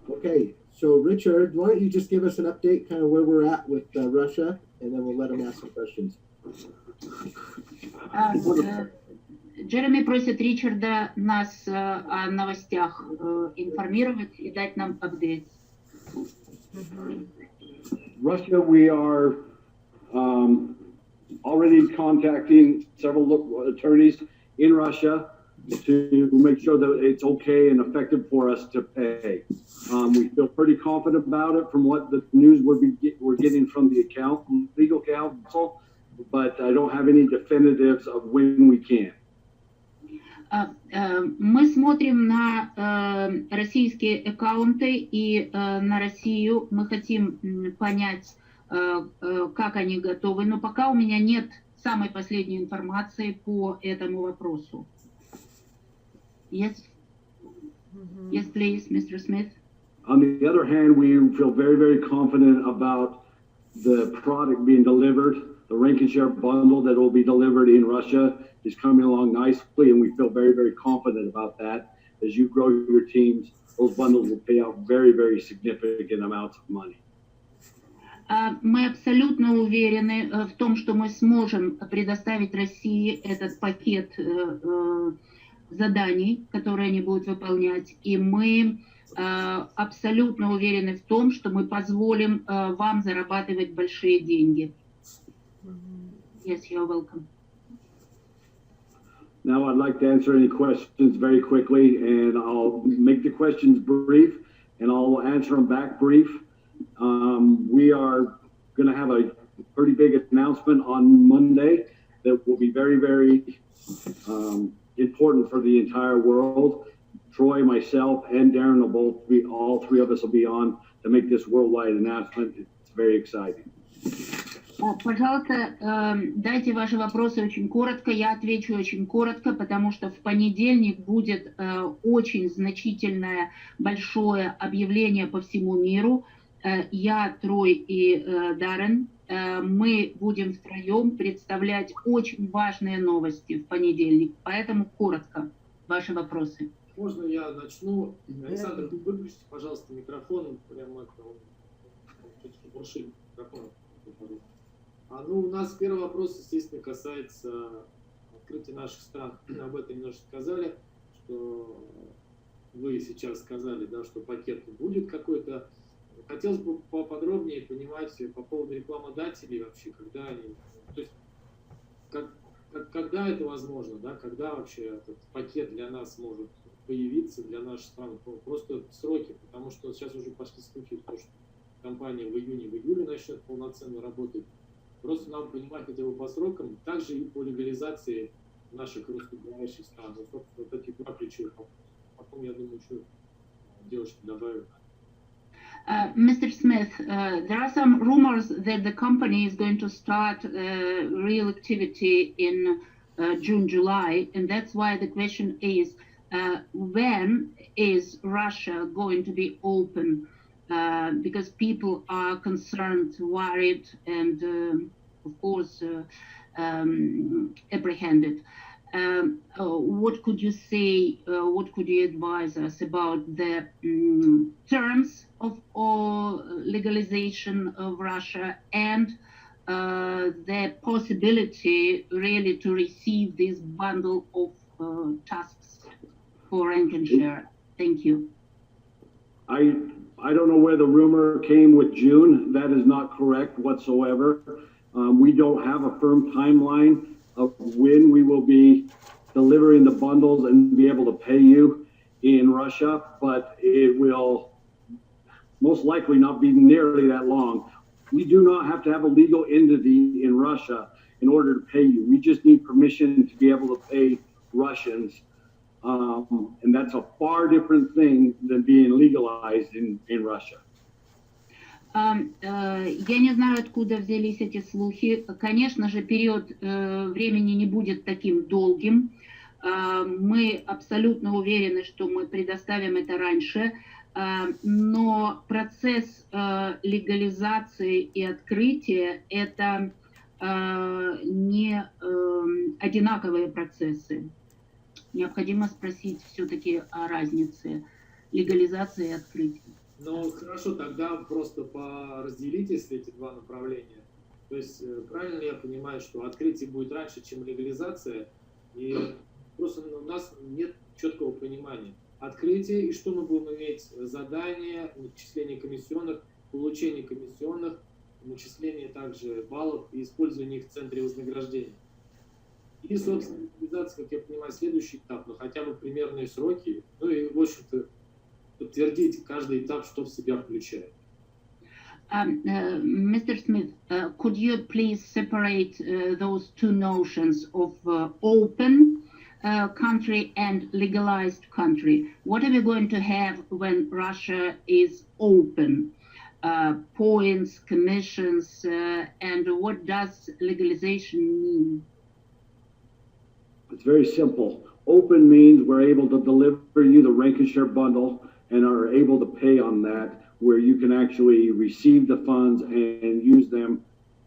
Okay, so Richard, why don't you just give us an update, kind of where we're at with Russia, and then we'll let him ask some questions. Джереми просит Ричарда нас о новостях информировать и дать нам апдейт. Russia, we are already contacting several attorneys in Russia to make sure that it's okay and effective for us to pay. We feel pretty confident about it from what the news we're getting from the legal counsel, but I don't have any definitives of when we can. Мы смотрим на российские аккаунты и на Россию. Мы хотим понять, как они готовы, но пока у меня нет самой последней информации по этому вопросу. Yes. Yes, please, Mr. Smith. On the other hand, we feel very, very confident about the product being delivered. The rank and share bundle that will be delivered in Russia is coming along nicely, and we feel very, very confident about that. As you grow your teams, those bundles will pay out very, very significant amounts of money. Мы абсолютно уверены в том, что мы сможем предоставить России этот пакет заданий, которые они будут выполнять, и мы абсолютно уверены в том, что мы позволим вам зарабатывать большие деньги. Yes, you're welcome. Now I'd like to answer any questions very quickly, and I'll make the questions brief, and I'll answer them back brief. We are going to have a pretty big announcement on Monday that will be very, very important for the entire world. Troy, myself, and Darren will both be, all three of us will be on to make this worldwide announcement. It's very exciting. Пожалуйста, дайте ваши вопросы очень коротко. Я отвечу очень коротко, потому что в понедельник будет очень значительное, большое объявление по всему миру. Я, Трой и Даррен, мы будем втроем представлять очень важные новости в понедельник. Поэтому коротко ваши вопросы. Можно я начну? Александр, выключите, пожалуйста, микрофон. Прямо это глушить микрофон. Ну, у нас первый вопрос, естественно, касается открытия наших стран. Об этом немножко сказали, что вы сейчас сказали, да, что пакет будет какой-то. Хотелось бы поподробнее понимать по поводу рекламодателей вообще, когда они, то есть когда это возможно, да, когда вообще этот пакет для нас может появиться, для нашей страны, просто сроки, потому что сейчас уже пошли слухи, что компания в июне-июле начнет полноценно работать. Просто нам понимать хотя бы по срокам, также и по легализации наших русскоговорящих стран. Вот эти два ключевых. Потом, я думаю, что девушки добавят. Mr. Smith, there are some rumors that the company is going to start real activity in June, July, and that's why the question is, when is Russia going to be open? Because people are concerned, worried, and of course apprehended. What could you say, what could you advise us about the terms of legalization of Russia and the possibility really to receive this bundle of tasks for rank and share? Thank you. I don't know where the rumor came with June. That is not correct whatsoever. We don't have a firm timeline of when we will be delivering the bundles and be able to pay you in Russia, but it will most likely not be nearly that long. We do not have to have a legal entity in Russia in order to pay you. We just need permission to be able to pay Russians. And that's a far different thing than being legalized in Russia. Я не знаю, откуда взялись эти слухи. Конечно же, период времени не будет таким долгим. Мы абсолютно уверены, что мы предоставим это раньше. Но процесс легализации и открытия – это не одинаковые процессы. Необходимо спросить все-таки о разнице легализации и открытия. Ну, хорошо, тогда просто разделить, если эти два направления. То есть, правильно я понимаю, что открытие будет раньше, чем легализация, и просто у нас нет четкого понимания. Открытие, и что мы будем иметь? Задания, начисление комиссионных, получение комиссионных, начисление также баллов и использование их в центре вознаграждения. И, собственно, легализация, как я понимаю, следующий этап, но хотя бы примерные сроки, ну и, в общем-то, подтвердить каждый этап, что в себя включает. Mr. Smith, could you please separate those two notions of open country and legalized country? What are we going to have when Russia is open? Points, commissions, and what does legalization mean? It's very simple. Open means we're able to deliver you the rank and share bundle and are able to pay on that, where you can actually receive the funds and use them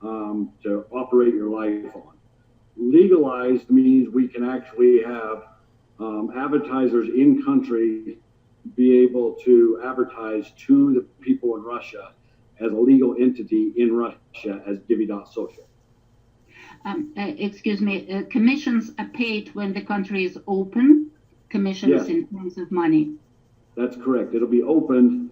to operate your life on. Legalized means we can actually have advertisers in country be able to advertise to the people in Russia as a legal entity in Russia as DIVVEE Social. Excuse me, commissions are paid when the country is open, commissions Yes. in terms of money. That's correct. It'll be opened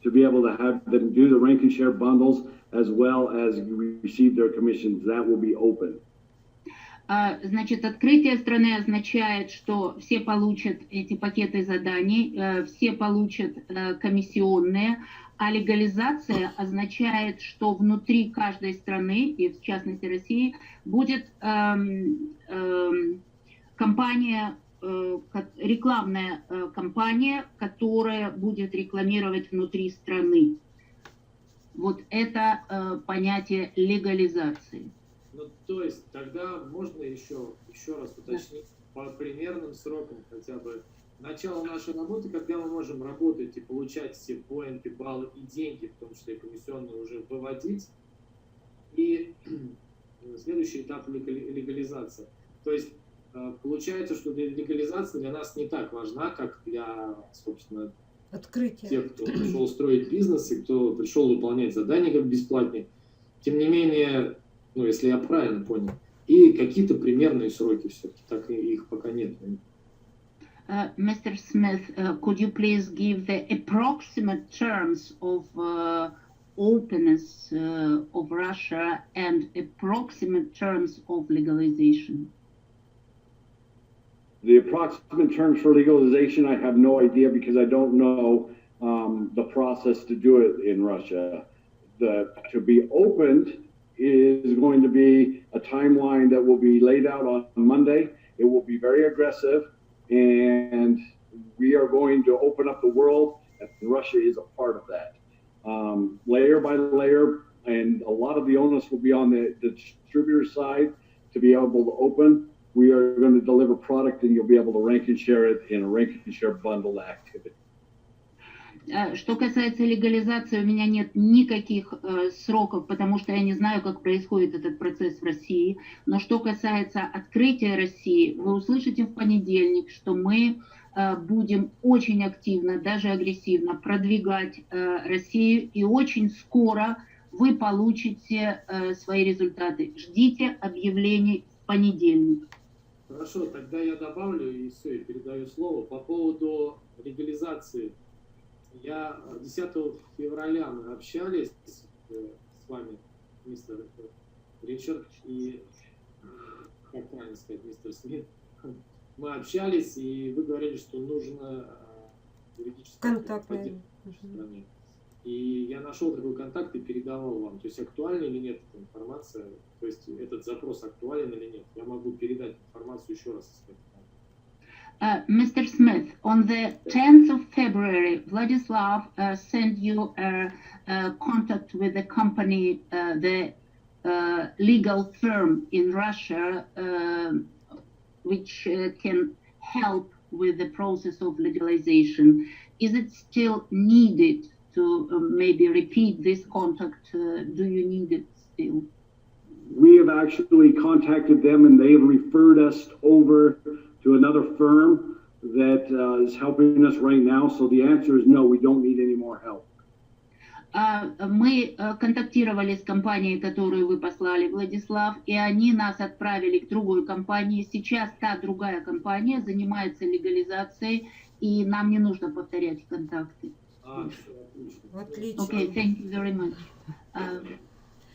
to be able to have them do the rank and share bundles as well as receive their commissions. That will be open. Значит, открытие страны означает, что все получат эти пакеты заданий, все получат комиссионные, а легализация означает, что внутри каждой страны, и в частности России, будет компания, рекламная компания, которая будет рекламировать внутри страны. Вот это понятие легализации. Ну, то есть, тогда можно еще раз уточнить по примерным срокам хотя бы начало нашей работы, когда мы можем работать и получать все поинты, баллы и деньги, в том числе комиссионные, уже выводить. И следующий этап легализация. То есть, получается, что легализация для нас не так важна, как для, собственно, Открытие. тех, кто пришел строить бизнес и кто пришел выполнять задания как бесплатные. Тем не менее, ну, если я правильно понял, и какие-то примерные сроки все-таки, так и их пока нет. Mr. Smith, could you please give the approximate terms of openness of Russia and approximate terms of legalization? The approximate terms for legalization, I have no idea because I don't know the process to do it in Russia. To be opened is going to be a timeline that will be laid out on Monday. It will be very aggressive, and we are going to open up the world, and Russia is a part of that. Layer by layer, and a lot of the onus will be on the distributor side to be able to open. We are going to deliver product, and you'll be able to rank and share it in a rank and share bundle activity. Что касается легализации, у меня нет никаких сроков, потому что я не знаю, как происходит этот процесс в России. Но что касается открытия России, вы услышите в понедельник, что мы будем очень активно, даже агрессивно продвигать Россию, и очень скоро вы получите свои результаты. Ждите объявлений в понедельник. Хорошо, тогда я добавлю и все, и передаю слово. По поводу легализации. Я 10 февраля мы общались с вами, мистер Ричард и, как правильно сказать, мистер Смит. Мы общались, и вы говорили, что нужно юридическое поддержка в стране. И я нашел такой контакт и передавал вам. То есть актуальна или нет эта информация? То есть этот запрос актуален или нет? Я могу передать информацию еще раз. Mr. Smith, on the 10th of February, Vladislav sent you a contact with the company, the legal firm in Russia, which can help with the process of legalization. Is it still needed to maybe repeat this contact? Do you need it still? We have actually contacted them, and they have referred us over to another firm that is helping us right now. So the answer is no, we don't need any more help. Мы контактировали с компанией, которую вы послали, Владислав, и они нас отправили к другой компании. Сейчас та другая компания занимается легализацией, и нам не нужно повторять контакты. Отлично. Okay, thank you very much.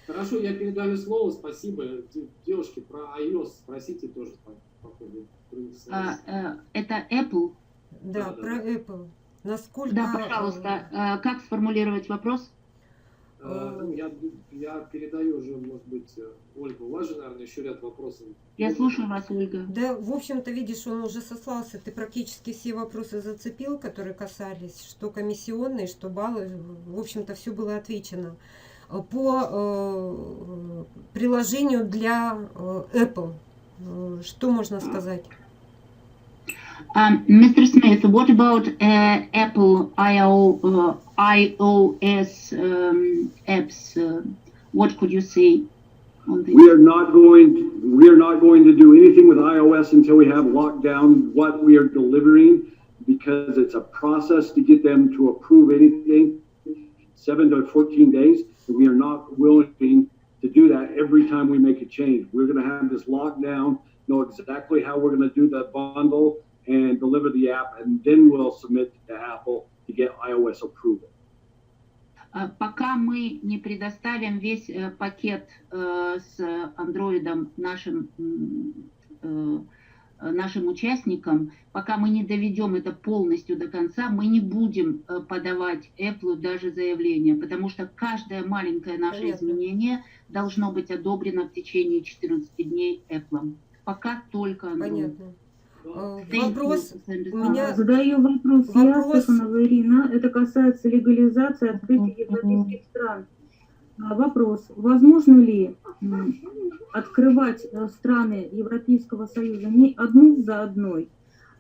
Хорошо, я передаю слово, спасибо. Девушки, про iOS спросите тоже по ходу. Это Apple? Да, про Apple. Насколько... Да, пожалуйста. Как сформулировать вопрос? Ну, я передаю уже, может быть, Ольга. У вас же, наверное, еще ряд вопросов. Я слушаю вас, Ольга. Да, в общем-то, видишь, он уже сослался. Ты практически все вопросы зацепил, которые касались, что комиссионные, что баллы. В общем-то, все было отвечено. По приложению для Apple, что можно сказать? Mr. Smith, what about Apple iOS apps? What could you say on this? We are not going to do anything with iOS until we have locked down what we are delivering, because it's a process to get them to approve anything, 7 to 14 days. We are not willing to do that every time we make a change. We're going to have this locked down, know exactly how we're going to do the bundle and deliver the app, and then we'll submit to Apple to get iOS approval. Пока мы не предоставим весь пакет с андроидом нашим участникам, пока мы не доведем это полностью до конца, мы не будем подавать Apple даже заявление, потому что каждое маленькое наше изменение должно быть одобрено в течение 14 дней Apple. Пока только Android. Понятно. Вопрос у меня... Задаю вопрос. Я, Стефанова Ирина. Это касается легализации открытия европейских стран. Вопрос. Возможно ли открывать страны Европейского Союза не одну за одной,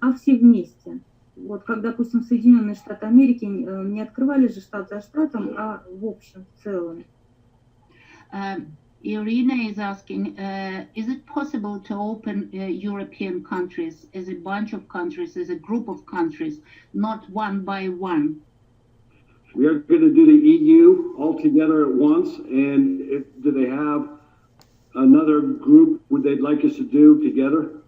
а все вместе? Вот как, допустим, Соединенные Штаты Америки не открывали же штат за штатом, а в общем, в целом. Irina is asking, is it possible to open European countries as a bunch of countries, as a group of countries, not one by one? We are going to do the EU all together at once, and do they have another group would they'd like us to do together?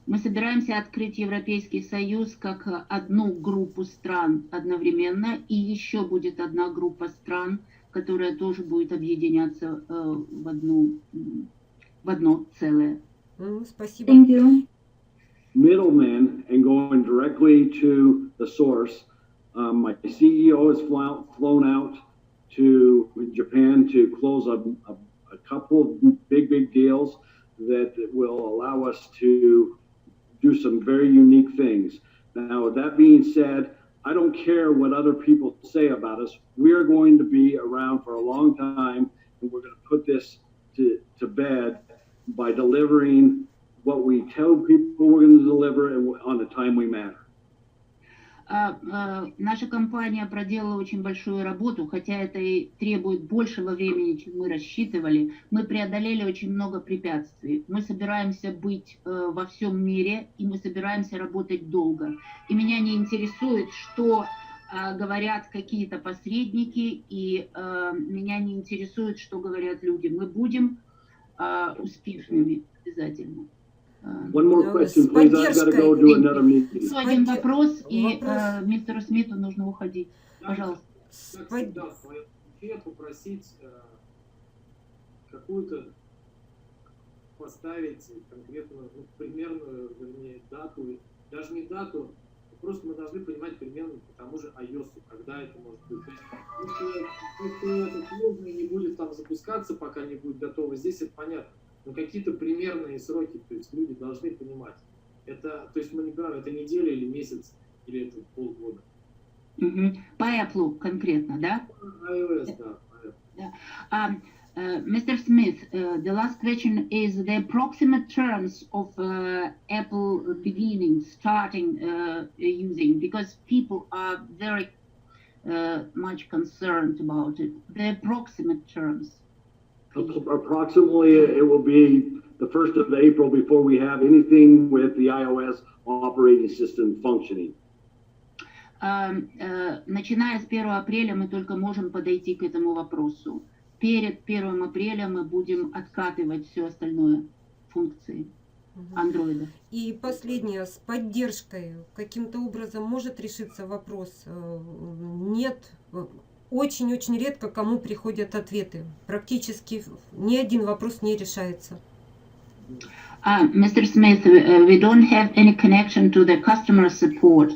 Мы собираемся открыть Европейский Союз как одну группу стран одновременно, и еще будет одна группа стран, которая тоже будет объединяться в одно целое. Спасибо. Thank you. Middlemen and going directly to the source. My CEO has flown out to Japan to close a couple of big deals that will allow us to do some very unique things. Now, with that being said, I don't care what other people say about us. We are going to be around for a long time, and we're going to put this to bed by delivering what we tell people we're going to deliver and on a timely manner. Наша компания проделала очень большую работу, хотя это и требует большего времени, чем мы рассчитывали. Мы преодолели очень много препятствий. Мы собираемся быть во всем мире, и мы собираемся работать долго. И меня не интересует, что говорят какие-то посредники, и меня не интересует, что говорят люди. Мы будем успешными обязательно. One more question, please. I've got to go do another meeting. Еще один вопрос, и мистеру Смиту нужно уходить. Пожалуйста. Как всегда, в своем эфире попросить какую-то поставить конкретную, примерную, вернее, дату, даже не дату, просто мы должны понимать примерно по тому же iOS, когда это может быть. То есть, если это сложно и не будет там запускаться, пока не будет готово, здесь это понятно. Но какие-то примерные сроки, то есть люди должны понимать. Это, то есть мы не говорим, это неделя или месяц, или это полгода. По Apple конкретно, да? iOS, да. Mr. Smith, the last question is the approximate terms of Apple beginning, starting using, because people are very much concerned about it. The approximate terms. Approximately, it will be the 1st of April before we have anything with the iOS operating system functioning. Начиная с 1 апреля мы только можем подойти к этому вопросу. Перед 1 апреля мы будем откатывать все остальное функции Android. И последнее, с поддержкой каким-то образом может решиться вопрос? Нет, очень-очень редко кому приходят ответы. Практически ни один вопрос не решается. Mr. Smith, we don't have any connection to the customer support.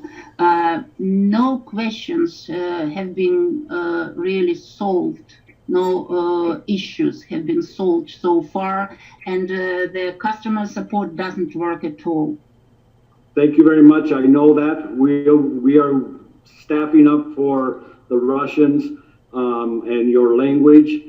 No questions have been really solved. No issues have been solved so far, and the customer support doesn't work at all. Thank you very much. I know that we are staffing up for the Russians and your language,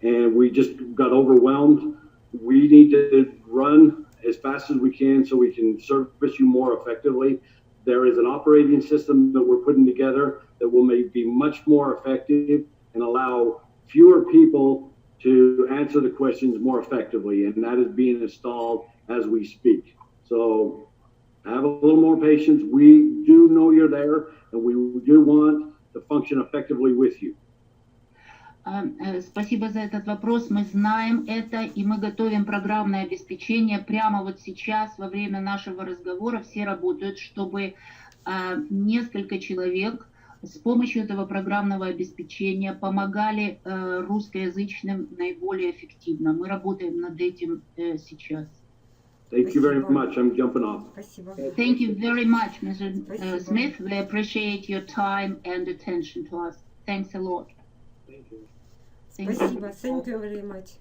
and we just got overwhelmed. We need to run as fast as we can so we can service you more effectively. There is an operating system that we're putting together that will be much more effective and allow fewer people to answer the questions more effectively, and that is being installed as we speak. So have a little more patience. We do know you're there, and we do want to function effectively with you. Спасибо за этот вопрос. Мы знаем это, и мы готовим программное обеспечение. Прямо вот сейчас, во время нашего разговора, все работают, чтобы несколько человек с помощью этого программного обеспечения помогали русскоязычным наиболее эффективно. Мы работаем над этим сейчас. Thank you very much. I'm jumping off. Спасибо. Thank you very much, Mr. Smith. We appreciate your time and attention to us. Thanks a lot. Thank you. Thank you. Спасибо. Thank you very much.